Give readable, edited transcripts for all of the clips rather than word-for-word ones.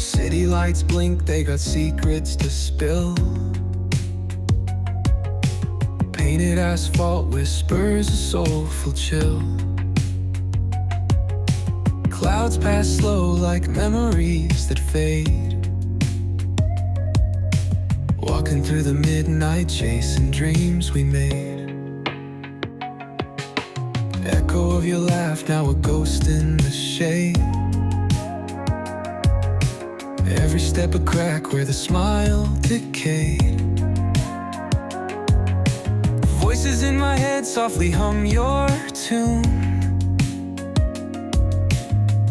City lights blink, they got secrets to spill. Painted asphalt whispers a soulful chill. Clouds pass slow like memories that fade. Walking through the midnight, chasing dreams we made. Echo of your laugh, now a ghost in the shade. Every step a crack where the smile decayed. Voices in my head softly hum your tune,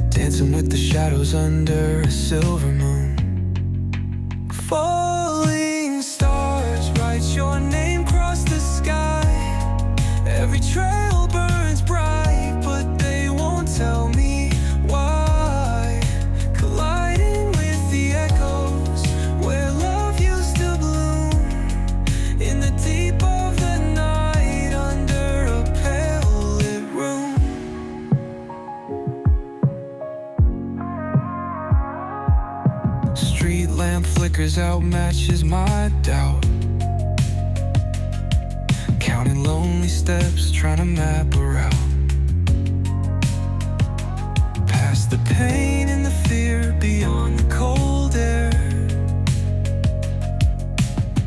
dancing with the shadows under a silver moon. Falling stars write your name across the sky. Every trail burns bright, but they won't tell me why. Colliding with the echoes where love used to bloom, in the deep of the night under a pale lit room. Street lamp flickers out, matches my doubt. Counting lonely steps, trying to map a route. Past the pain and the fear, beyond the cold air.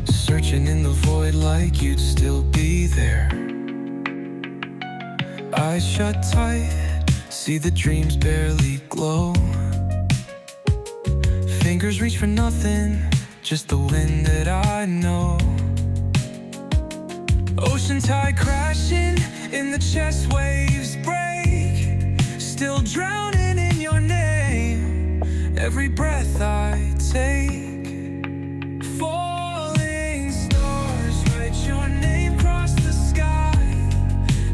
Searching in the void like you'd still be there. Eyes shut tight, see the dreams barely glow. Fingers reach for nothing, just the wind that I know. Ocean tide crashing, in the chest waves break. Still drowning in your name, every breath I take. Falling stars write your name across the sky.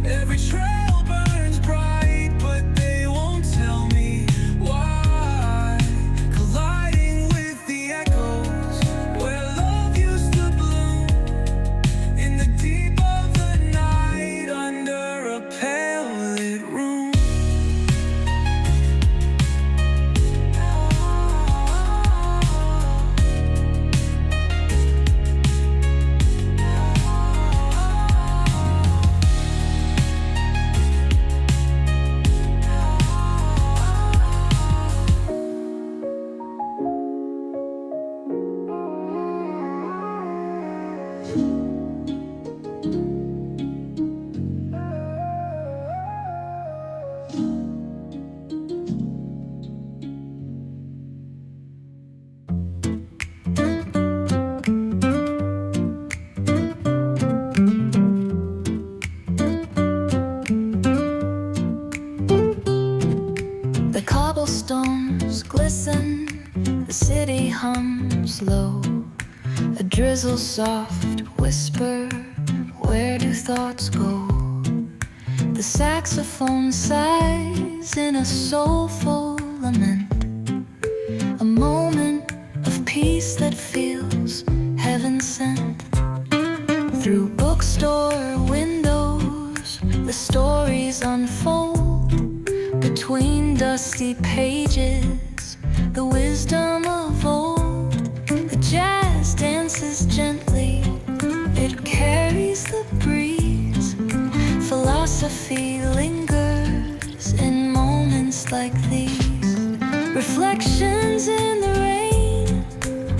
Every trail burns bright, but they won't tell me why. Colliding with the echoes where love used to bloom, in the deep of the night under a pale lit room. The cobblestones glisten, the city hums low. A drizzle soft whisper, where do thoughts go? The saxophone sighs in a soulful lament. A moment of peace that feels heaven sent. Through bookstore windows, the stories unfold. Between dusty pages, the wisdom of old. The jazz dances gently, it carries the breeze. Philosophy lingers in moments like these. Reflections in the rain,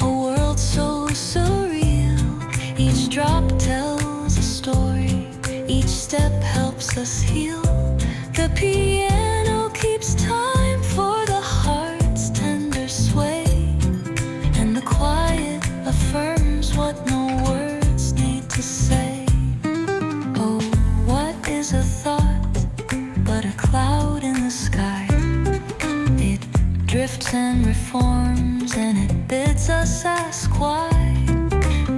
a world so surreal. Each drop tells a story, each step helps us heal. The piano keeps time for the heart's tender sway, and the quiet affirms what no words need to say. Oh, what is a thought but a cloud in the sky? It drifts and reforms, and it bids us ask why.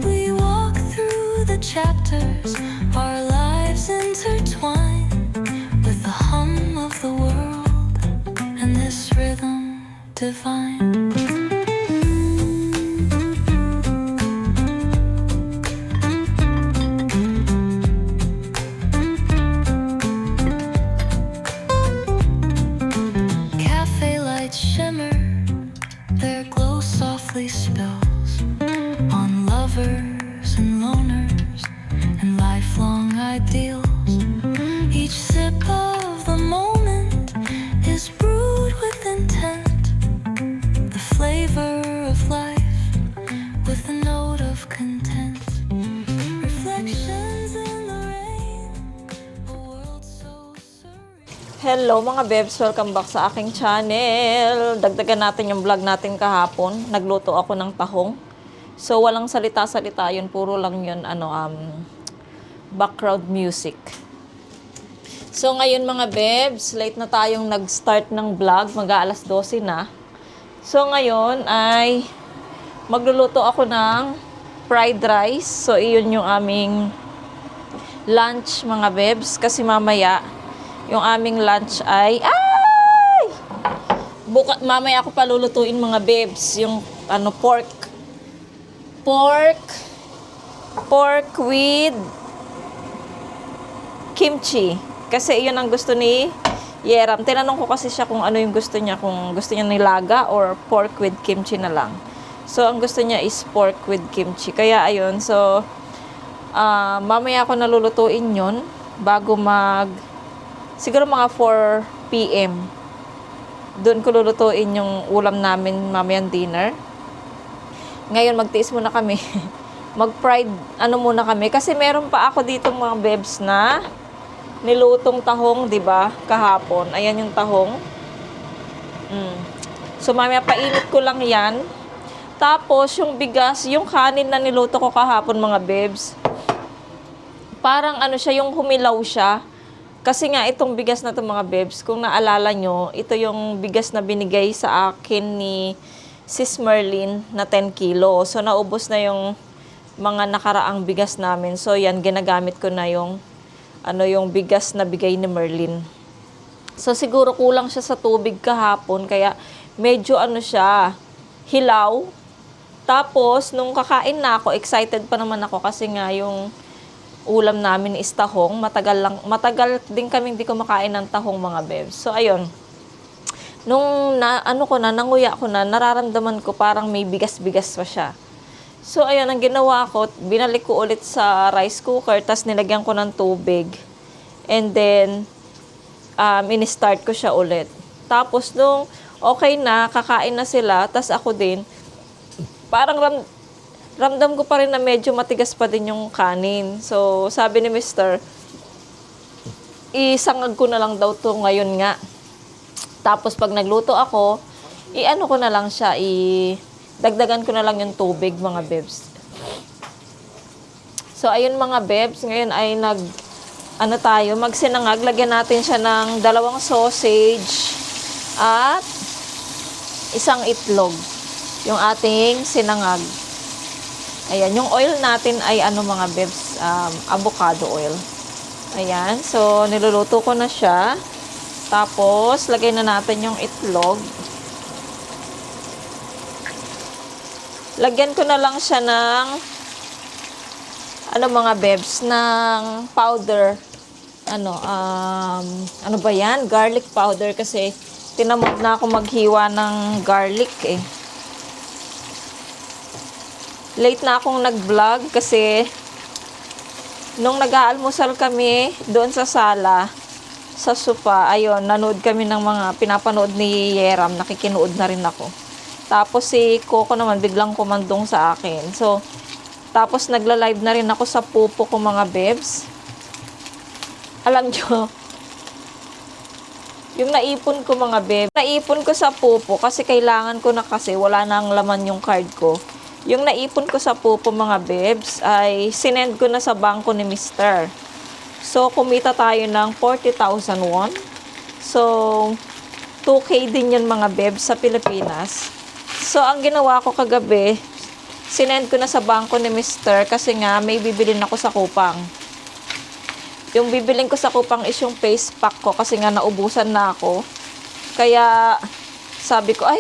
We walk through the chapters, our lives intertwine, with the hum of the world and this rhythm divine. Cafe lights shimmer, their glow softly spills on lovers and loners and lifelong ideals. Each sip of the moment is brewed with intent, the flavor of life with a note of content. Reflections in the rain, a world so surreal. Hello mga bebs, welcome back sa aking channel. Dagdagan natin yung vlog natin kahapon. Nagluto ako ng tahong. So walang salita-salita yun, puro lang yun background music. So ngayon mga bebs, late na tayong nag-start ng vlog, mag-aalas 12 na. So ngayon ay magluluto ako ng fried rice. So iyon yung aming lunch mga bebs, kasi mamaya yung aming lunch ay mamaya ako palulutuin mga bebs yung pork with kimchi, kasi iyon ang gusto ni Yeram. Tinanong ko kasi siya kung ano yung gusto niya, kung gusto niya nilaga or pork with kimchi na lang. So ang gusto niya is pork with kimchi, kaya ayun. So mamaya ako nalulutuin yun bago siguro mga 4 PM. Doon ko lulutuin yung ulam namin mamayang dinner. Ngayon magtiis muna kami. Mag-fried muna kami. Kasi meron pa ako dito mga bebs na nilutong tahong, di ba? Kahapon. Ayan yung tahong. So mamaya painit ko lang yan. Tapos yung bigas, yung kanin na niluto ko kahapon mga bebs, parang siya, yung humilaw siya. Kasi nga, itong bigas na to mga bebs, kung naalala nyo, ito yung bigas na binigay sa akin ni Sis Merlin na 10 kilo. So, naubos na yung mga nakaraang bigas namin. So, yan, ginagamit ko na yung bigas na bigay ni Merlin. So, siguro kulang siya sa tubig kahapon, kaya medyo siya, hilaw. Tapos, nung kakain na ako, excited pa naman ako kasi nga yung ulam namin is tahong. Matagal din kaming di kumakain ng tahong mga bebs. So, ayun. Nung nanguya ko na, nararamdaman ko parang may bigas-bigas pa siya. So, ayun, ang ginawa ko, binalik ko ulit sa rice cooker, tas nilagyan ko ng tubig. And then, in-start ko siya ulit. Tapos, nung okay na, kakain na sila, tas ako din, parang ramdam ko pa rin na medyo matigas pa din yung kanin. So, sabi ni Mr., isangag ko na lang daw to ngayon nga. Tapos, pag nagluto ako, ko na lang siya, dagdagan ko na lang yung tubig, mga bebs. So, ayun mga bebs, ngayon ay magsinangag. Lagyan natin siya ng 2 sausage at 1 itlog. Yung ating sinangag. Ayan, yung oil natin ay mga bebs, avocado oil. Ayan, so niluluto ko na siya. Tapos, lagay na natin yung itlog. Lagyan ko na lang siya ng, mga bebs, ng powder. Ano ba yan? Garlic powder, kasi tinamad na ako maghiwa ng garlic Late na akong nag-vlog kasi nung nag-aalmusal kami doon sa sala, sa sofa, ayun, nanood kami ng mga pinapanood ni Yeram, nakikinood na rin ako. Tapos si Coco naman biglang kumandong sa akin. So, tapos nagla-live na rin ako sa pupo ko mga bebs. Alam nyo, yung naipon ko mga bebs, naipon ko sa pupo kasi kailangan ko na, kasi wala na ang laman yung card ko. Yung naipon ko sa pupo mga bebs ay sinend ko na sa bangko ni Mr. So, kumita tayo ng 40,000 won. So, 2K din yun mga bebs sa Pilipinas. So, ang ginawa ko kagabi, sinend ko na sa bangko ni Mr. kasi nga may bibilin ako sa Kupang. Yung bibilin ko sa Kupang is yung face pack ko kasi nga naubusan na ako. Kaya, sabi ko,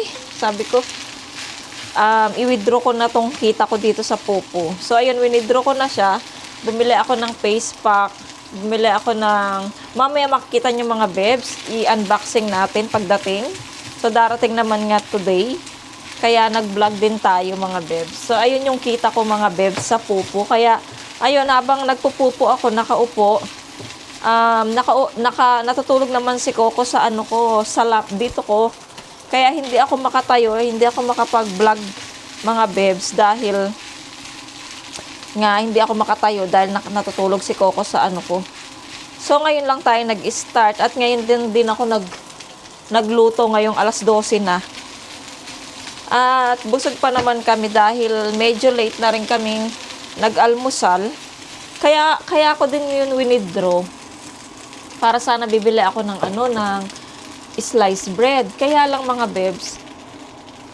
i-withdraw ko na tong kita ko dito sa Pupo. So, ayun, withdraw ko na siya. Bumili ako ng face pack. Bumili ako ng, mamaya makikita nyo mga bebs, i-unboxing natin pagdating. So, darating naman nga today. Kaya nag-vlog din tayo mga bebs. So ayun yung kita ko mga bebs sa pupo. Kaya ayun, habang nagpupupo ako, nakaupo, natutulog naman si Coco sa ano ko, sa lap dito ko. Kaya hindi ako makatayo, hindi ako makapag-vlog mga bebs dahil nga hindi ako makatayo dahil natutulog si Coco sa ano ko. So ngayon lang tayo nag-start at ngayon din ako nagluto ngayong alas 12 na. At busog pa naman kami dahil medyo late na rin kaming nag-almusal. Kaya ako din yun winidraw. Para sana bibili ako ng sliced bread. Kaya lang mga bebs,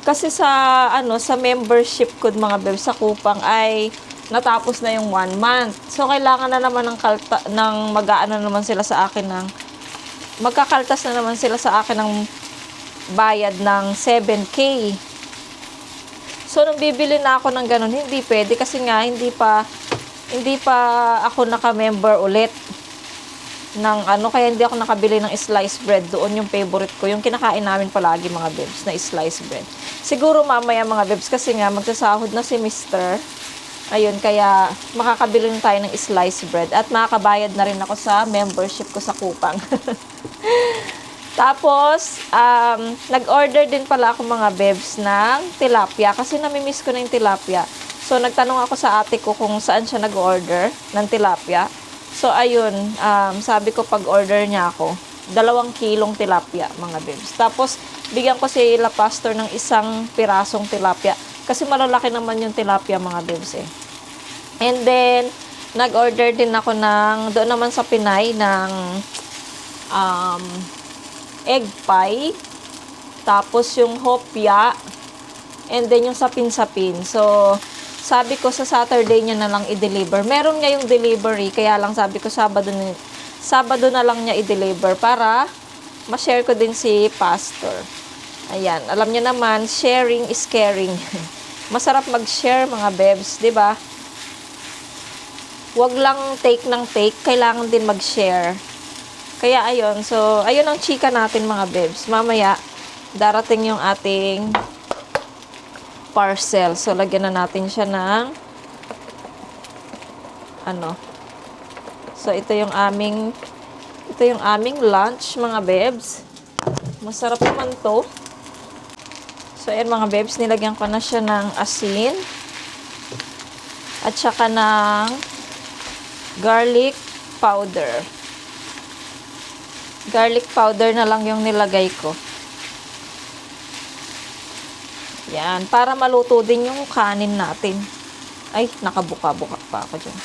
kasi sa membership ko mga bebs sa Kupang ay natapos na yung 1 month. So kailangan na naman magkakaltas na naman sila sa akin ng bayad ng 7K. So nung bibili na ako ng ganun, hindi pwede kasi nga hindi pa ako naka-member ulit ng kaya hindi ako nakabili ng sliced bread doon, yung favorite ko, yung kinakain namin palagi mga bebs na sliced bread. Siguro mamaya mga bebs kasi nga magsasahod na si Mr. Ayun, kaya makakabili na tayo ng sliced bread at makakabayad na rin ako sa membership ko sa Kupang. Tapos, nag-order din pala ako mga bebs ng tilapia kasi namimiss ko na yung tilapia. So, nagtanong ako sa ate ko kung saan siya nag-order ng tilapia. So, ayun, sabi ko pag-order niya ako, 2 kilong tilapia, mga bebs. Tapos, bigyan ko sila pastor ng 1 pirasong tilapia. Kasi malalaki naman yung tilapia, mga bebs eh. And then, nag-order din ako doon naman sa Pinay, ng egg pie. Tapos, yung hopya. And then, yung sapin-sapin. So, sabi ko sa Saturday niya na lang i-deliver. Meron ngayong delivery, kaya lang sabi ko Sabado na lang niya i-deliver para ma-share ko din si pastor. Ayan, alam niyo naman, sharing is caring. Masarap mag-share mga bebs, 'di ba? Huwag lang take ng take, kailangan din mag-share. Kaya ayun, so ayun ang chika natin mga bebs. Mamaya darating yung ating parcel. So, lagyan na natin siya ng So, ito yung aming lunch, mga bebs. Masarap naman to. So, ayan mga bebs, nilagyan ko na siya ng asin. At saka ng garlic powder. Garlic powder na lang yung nilagay ko. Yan, para maluto din yung kanin natin. Ay, nakabuka-buka pa ako dyan.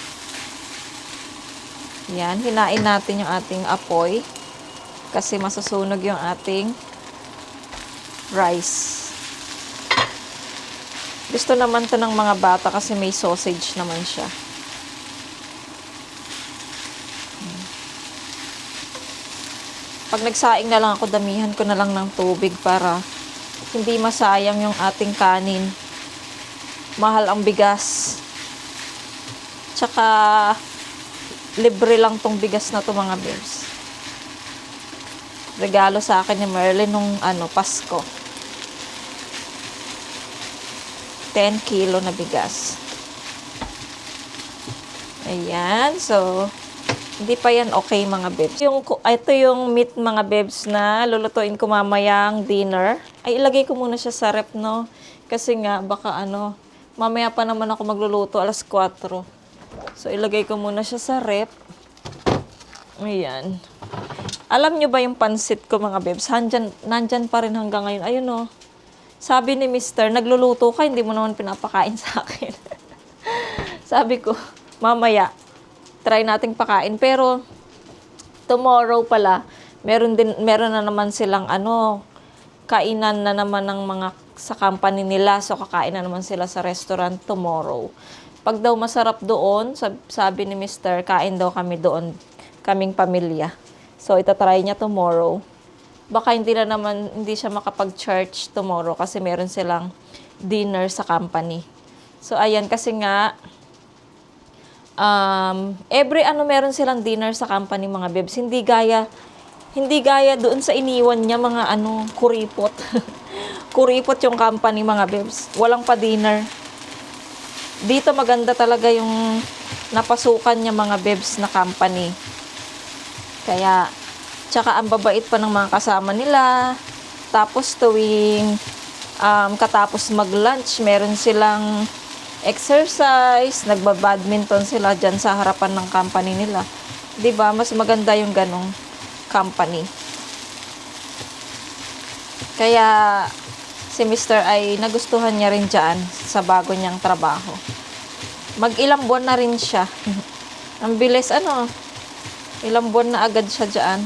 Yan, hinain natin yung ating apoy. Kasi masusunog yung ating rice. Gusto naman to ng mga bata kasi may sausage naman siya. Pag nagsaing na lang ako, damihan ko na lang ng tubig para hindi masayang yung ating kanin. Mahal ang bigas. Tsaka, libre lang tong bigas na to mga bebs. Regalo sa akin ni Merlin nung Pasko. 10 kilo na bigas. Ayan, so hindi pa yan okay mga bebs. Ito yung meat mga bebs na lulutuin ko mamayang dinner. Ay, ilagay ko muna siya sa rep, no? Kasi nga, baka mamaya pa naman ako magluluto, alas 4. So, ilagay ko muna siya sa rep. Ayan. Alam nyo ba yung pansit ko mga bebs? Nandyan pa rin hanggang ngayon. Ayun, no? Sabi ni Mr., nagluluto ka, hindi mo naman pinapakain sa akin. Sabi ko, mamaya, try nating pakain. Pero, tomorrow pala, meron na naman silang kainan na naman ng mga sa company nila. So, kakain na naman sila sa restaurant tomorrow. Pag daw masarap doon, sabi ni Mr., kain daw kami doon, kaming pamilya. So, itatry niya tomorrow. Baka hindi siya makapag-church tomorrow kasi meron silang dinner sa company. So, ayan, kasi nga, meron silang dinner sa company mga bebs. Hindi gaya doon sa iniwan niya mga kuripot. kuripot yung company mga bebs. Walang pa dinner. Dito maganda talaga yung napasukan niya mga bebs na company. Kaya, tsaka ang babait pa ng mga kasama nila. Tapos tuwing katapos mag-lunch, meron silang exercise, nagba-badminton sila dyan sa harapan ng company nila. 'Di ba? Mas maganda yung ganong company. Kaya si Mr. ay nagustuhan niya rin dyan sa bago niyang trabaho. Mag-ilang buwan na rin siya. Ang bilis, ilang buwan na agad siya dyan.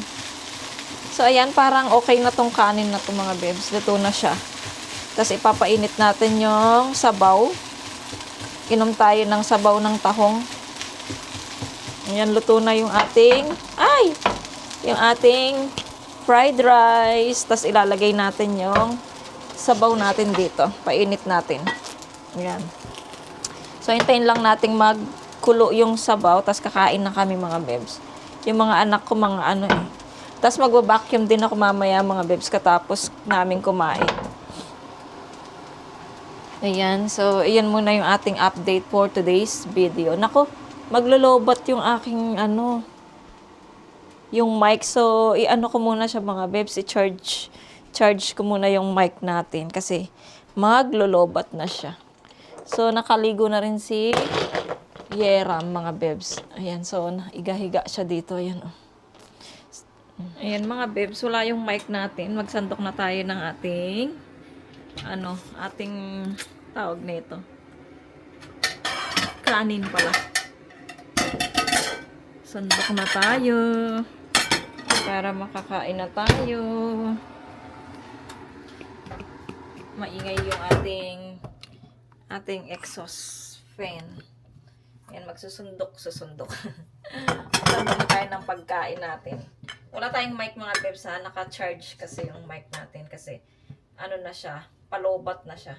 So, ayan, parang okay na tong kanin na to mga bebs. Luto na siya. Tapos, ipapainit natin yung sabaw. Inom tayo ng sabaw ng tahong. Ayan, luto na yung ating fried rice. Tapos, ilalagay natin yung sabaw natin dito. Painit natin. Ayan. So, hintayin lang nating magkulo yung sabaw. Tapos, kakain na kami mga bebs. Yung mga anak ko, Tapos, magbabacuum din ako mamaya mga bebs katapos namin kumain. Ayan. So, ayan muna yung ating update for today's video. Nako, maglulobot yung aking yung mic. So, ko muna siya mga bebs. Charge ko muna yung mic natin kasi maglulobot na siya. So, nakaligo na rin si Yeram mga bebs. Ayan. So, iga-higa siya dito. Ayan. Ayan mga bebs, wala yung mic natin. Magsandok na tayo ng ating tawag nito. Kanin pala. Sandok na tayo para makakain na tayo. Maingay yung ating exhaust fan. Ayan, susundok. Sandok na tayo ng pagkain natin. Wala tayong mic mga bebs ha. Naka-charge kasi yung mic natin kasi na siya, palobat na siya.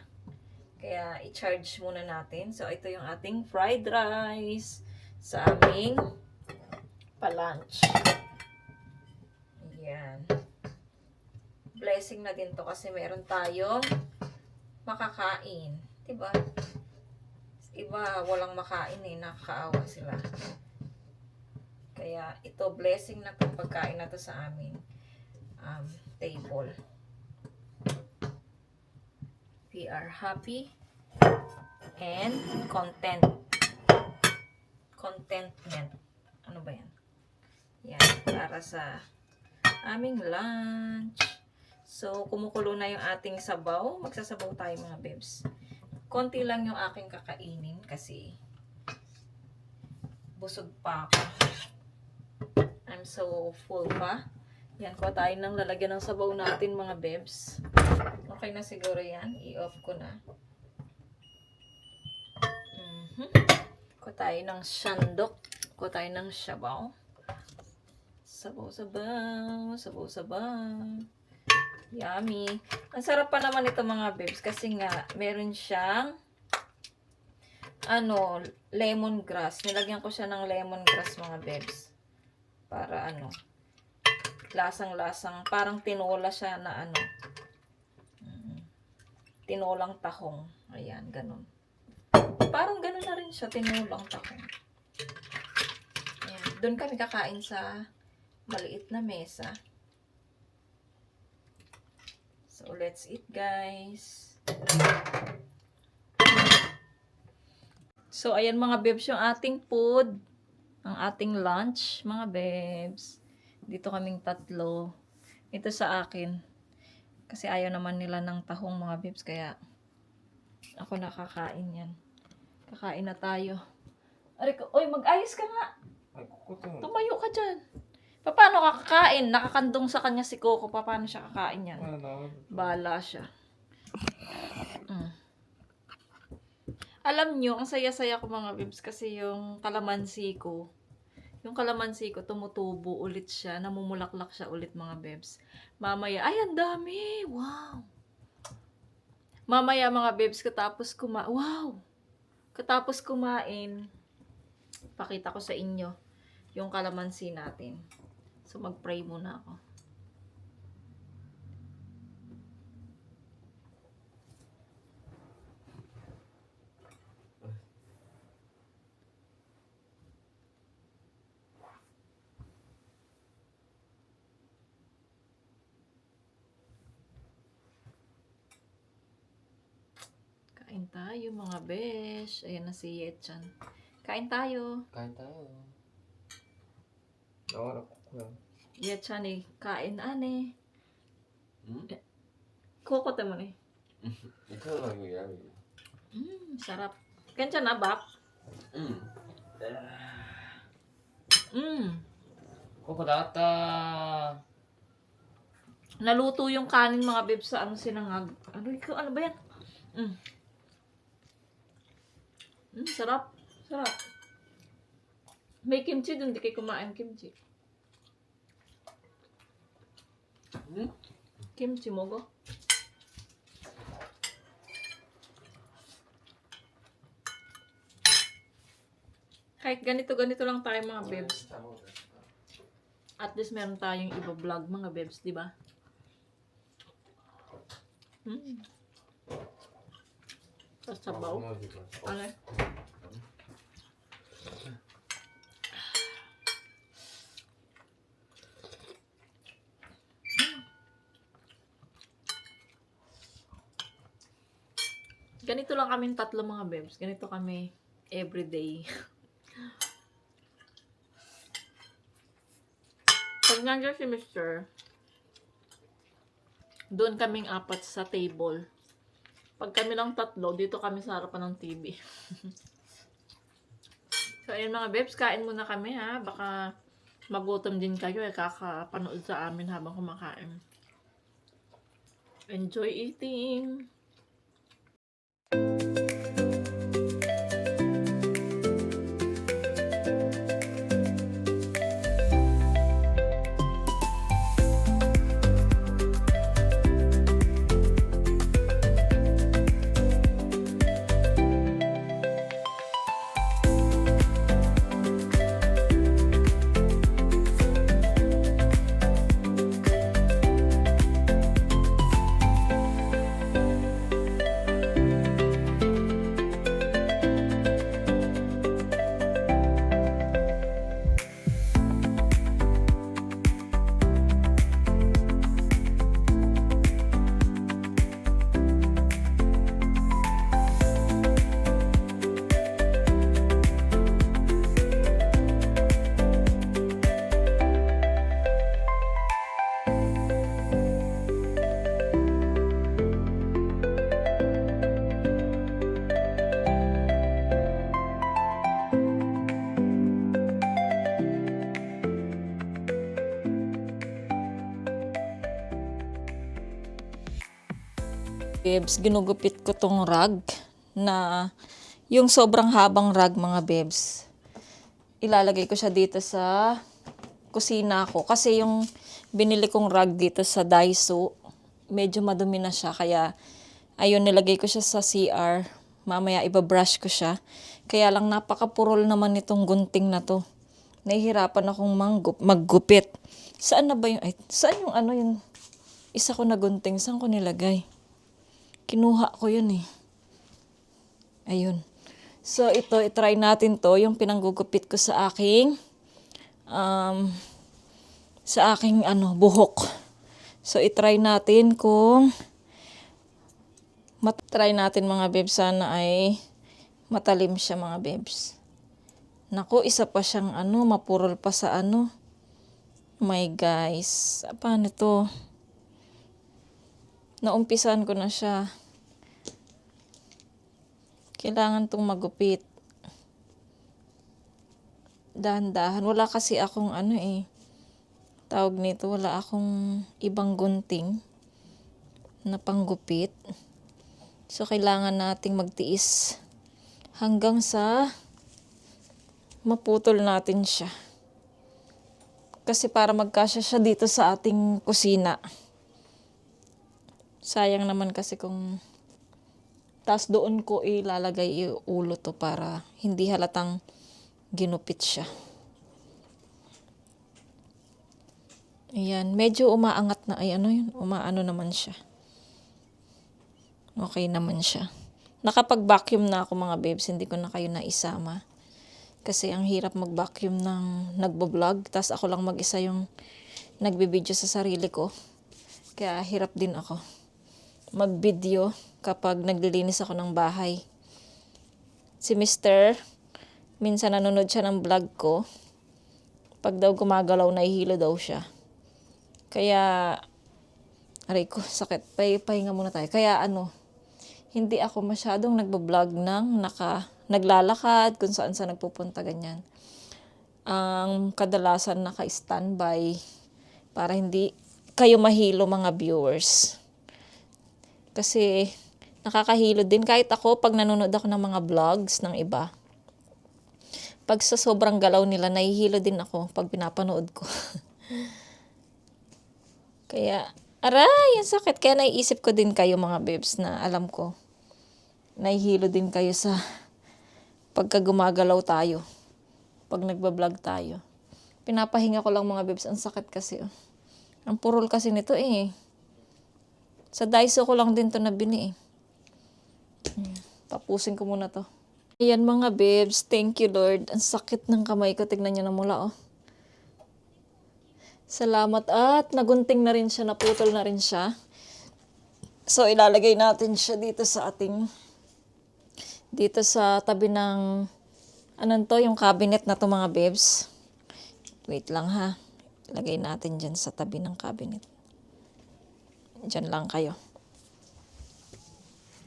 Kaya i-charge muna natin. So ito yung ating fried rice sa aming pa-lunch. Ayan. Blessing na din to kasi meron tayong makakain. Diba? Iba walang makain nakakaawa sila. Kaya ito, blessing na itong pagkain na to sa aming table. We are happy and contentment. Ano ba yan? Yan, para sa aming lunch. So, kumukulo na yung ating sabaw. Magsasabaw tayo mga bebs. Konti lang yung aking kakainin kasi busog pa ako. I'm so full pa. Yan, kuha tayo ng lalagyan ng sabaw natin mga bebs. Okay na siguro yan. I-off ko na. Kuha tayo ng sandok. Kuha tayo ng sabaw. Sabaw. Yummy. Ang sarap pa naman ito mga bebs kasi nga meron siyang lemongrass. Nilagyan ko siya ng lemongrass mga bebs. Para lasang-lasang, parang tinola siya na tinolang tahong. Ayan, ganun. Parang ganun na rin siya, tinolang tahong. Ayan, doon kami kakain sa maliit na mesa. So, let's eat guys. So, ayan mga bebs yung ating food. Ang ating lunch, mga bebs. Dito kaming tatlo. Ito sa akin. Kasi ayaw naman nila ng tahong mga bebs. Kaya ako nakakain yan. Kakain na tayo. Oy, mag-ayos ka nga. Tumayo ka dyan. Paano kakain? Nakakandong sa kanya si Coco. Paano siya kakain yan? Bala siya. Alam nyo, ang saya-saya ko mga bebs kasi yung kalamansi ko, tumutubo ulit siya, namumulaklak siya ulit mga bebs. Mamaya, ay ang dami! Wow! Mamaya mga bebs, katapos kumain, pakita ko sa inyo yung kalamansi natin. So mag-pray muna ako. Kain tayo mga besh. Ayan na si Yetchan. Kain tayo. Kain tayo. Nawarap ko. Yetchan eh. Kain ane. Hmm? Kukote mo ni. Ikaw lang yung yari. Sarap. Kaya na bap? Hmm. Koko data. Naluto yung kanin mga bebs sa sinangag. Ano ba yan? Sarap. Sarap. May kimchi dun, di kayo kumain kimchi. Kimchi mo go? Kahit ganito lang tayo mga bebs. At least meron tayong iba-vlog mga bebs, di ba? Tapos sabaw. Ano? Ganito lang kami tatlo mga bebs. Ganito kami everyday. Pag nandiyan si Mr., doon kaming apat sa table. Pag kami lang tatlo, dito kami sa harapan ng TV. So, ayun mga bebs, kain muna kami ha. Baka magutom din kayo kakapanood sa amin habang kumakain. Enjoy eating! Bebs, ginugupit ko tong rag na yung sobrang habang rag mga bebs. Ilalagay ko siya dito sa kusina ko kasi yung binili kong rag dito sa Daiso, medyo madumi na siya kaya ayun nilagay ko siya sa CR. Mamaya ibabrush ko siya. Kaya lang napakapurol naman itong gunting na to. Nahihirapan akong maggupit. Saan na ba yung saan yung yung isa ko na gunting? Saan ko nilagay? Kinuha ko yun eh. Ayun. So, ito, itry natin to. Yung pinanggugupit ko sa aking buhok. So, itry natin kung try natin mga bebs. Sana ay matalim siya mga bebs. Naku, isa pa siyang mapurol pa sa My guys. Paano to? Naumpisan ko na siya. Kailangan tong magupit. Dahan-dahan. Wala kasi akong tawag nito. Wala akong ibang gunting na panggupit. So, kailangan nating magtiis hanggang sa maputol natin siya. Kasi para magkasya siya dito sa ating kusina. Sayang naman kasi kung tas doon ko ilalagay yung ulo to para hindi halatang ginupit siya. Ayan, medyo umaangat na umaano naman siya. Okay naman siya. Nakapag-vacuum na ako mga babes, hindi ko na kayo naisama. Kasi ang hirap mag-vacuum ng nagbo-vlog, tas ako lang mag-isa yung nagbibideo sa sarili ko. Kaya hirap din ako mag-video kapag naglilinis ako ng bahay. Si Mr., minsan nanonood siya ng vlog ko. Pag daw gumagalaw, nahihilo daw siya. Kaya, aray ko, sakit. Pahinga muna tayo. Kaya hindi ako masyadong nagbablog ng naglalakad, kung saan nagpupunta, ganyan. Ang kadalasan naka-standby para hindi kayo mahilo mga viewers. Kasi nakakahilo din kahit ako pag nanonood ako ng mga vlogs ng iba. Pag sa sobrang galaw nila, nahihilo din ako pag pinapanood ko. Kaya, aray, ang sakit. Kaya naiisip ko din kayo mga babes na alam ko, nahihilo din kayo sa pagka gumagalaw tayo. Pag nagbablog tayo. Pinapahinga ko lang mga babes. Ang sakit kasi. Ang purol kasi nito eh. Sa Daiso ko lang din to nabili eh. Tapusin ko muna to. Ayan mga babes. Thank you Lord. Ang sakit ng kamay ko. Tignan nyo na mula oh. Salamat at nagunting na rin siya. Naputol na rin siya. So ilalagay natin siya dito sa tabi ng yung cabinet na to mga babes. Wait lang ha. Lagay natin dyan sa tabi ng cabinet. Dyan lang kayo.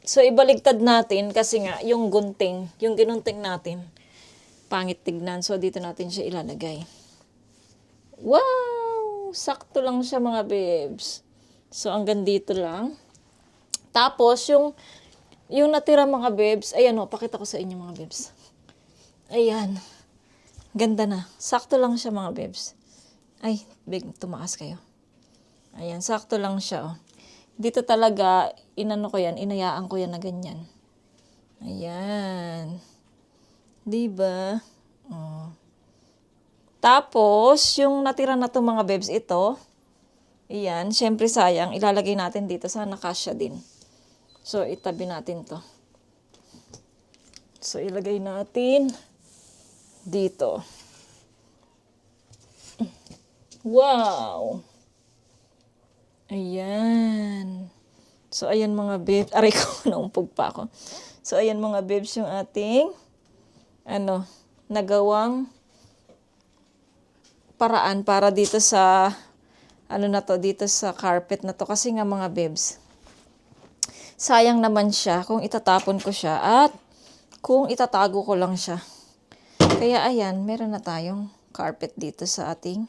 So, ibaligtad natin kasi nga, yung ginunting natin, pangit tignan. So, dito natin siya ilalagay. Wow! Sakto lang siya mga babes. So, hanggang dito lang. Tapos, yung natira mga babes, ayan o, pakita ko sa inyo mga babes. Ayan. Ganda na. Sakto lang siya mga babes. Ay, tumaas kayo. Ayan, sakto lang siya oh. Dito talaga, inayaan ko yan na ganyan. Ayan. Diba? Oh. Tapos, yung natira na to mga babes, ito. Ayan, syempre sayang, ilalagay natin dito. Sana kasya din. So, itabi natin to. So, ilagay natin dito. Wow! Ayan. So, ayan mga babes. Aray ko, naumpog pa ako. So, ayan mga babes yung ating nagawang paraan para dito sa dito sa carpet na to. Kasi nga mga babes, sayang naman siya kung itatapon ko siya at kung itatago ko lang siya. Kaya ayan, meron na tayong carpet dito sa ating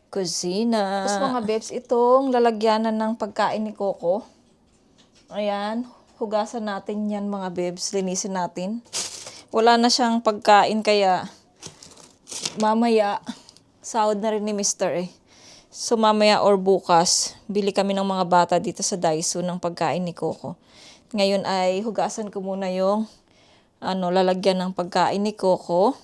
kusina. Tapos mga babes, itong lalagyanan ng pagkain ni Coco. Ayan, hugasan natin yan mga babes, linisin natin. Wala na siyang pagkain kaya mamaya, sahod na rin ni Mr. eh. So mamaya or bukas, bili kami ng mga bata dito sa Daiso ng pagkain ni Coco. Ngayon ay hugasan ko muna yung lalagyan ng pagkain ni Coco.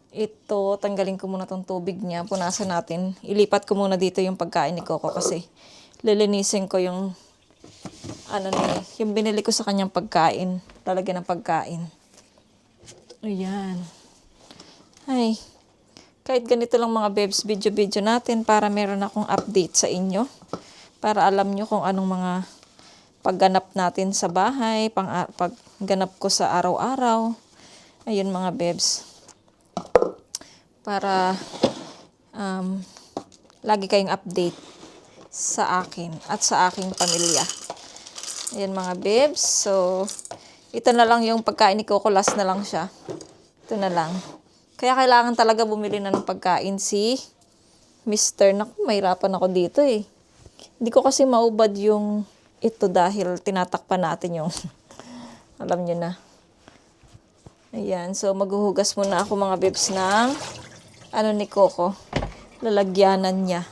Ito, tanggalin ko muna tong tubig niya. Punasan natin. Ilipat ko muna dito yung pagkain ni Coco kasi lilinisin ko yung yung binili ko sa kanyang pagkain. Lalagyan ng pagkain. Ayan. Ay. Kahit ganito lang mga babes, video natin para meron akong update sa inyo. Para alam nyo kung anong mga pagganap natin sa bahay, pagganap ko sa araw-araw. Ayun mga babes. Para lagi kayong update sa akin at sa aking pamilya. Ayan mga babes. So, ito na lang yung pagkain ni Coco. Last na lang siya. Ito na lang. Kaya kailangan talaga bumili na ng pagkain si Mr. Naku, mahirapan ako dito eh. Hindi ko kasi maubad yung ito dahil tinatakpan natin yung alam nyo na. Ayan. So, maghuhugas muna ako mga babes ng ni Coco. Lalagyanan niya.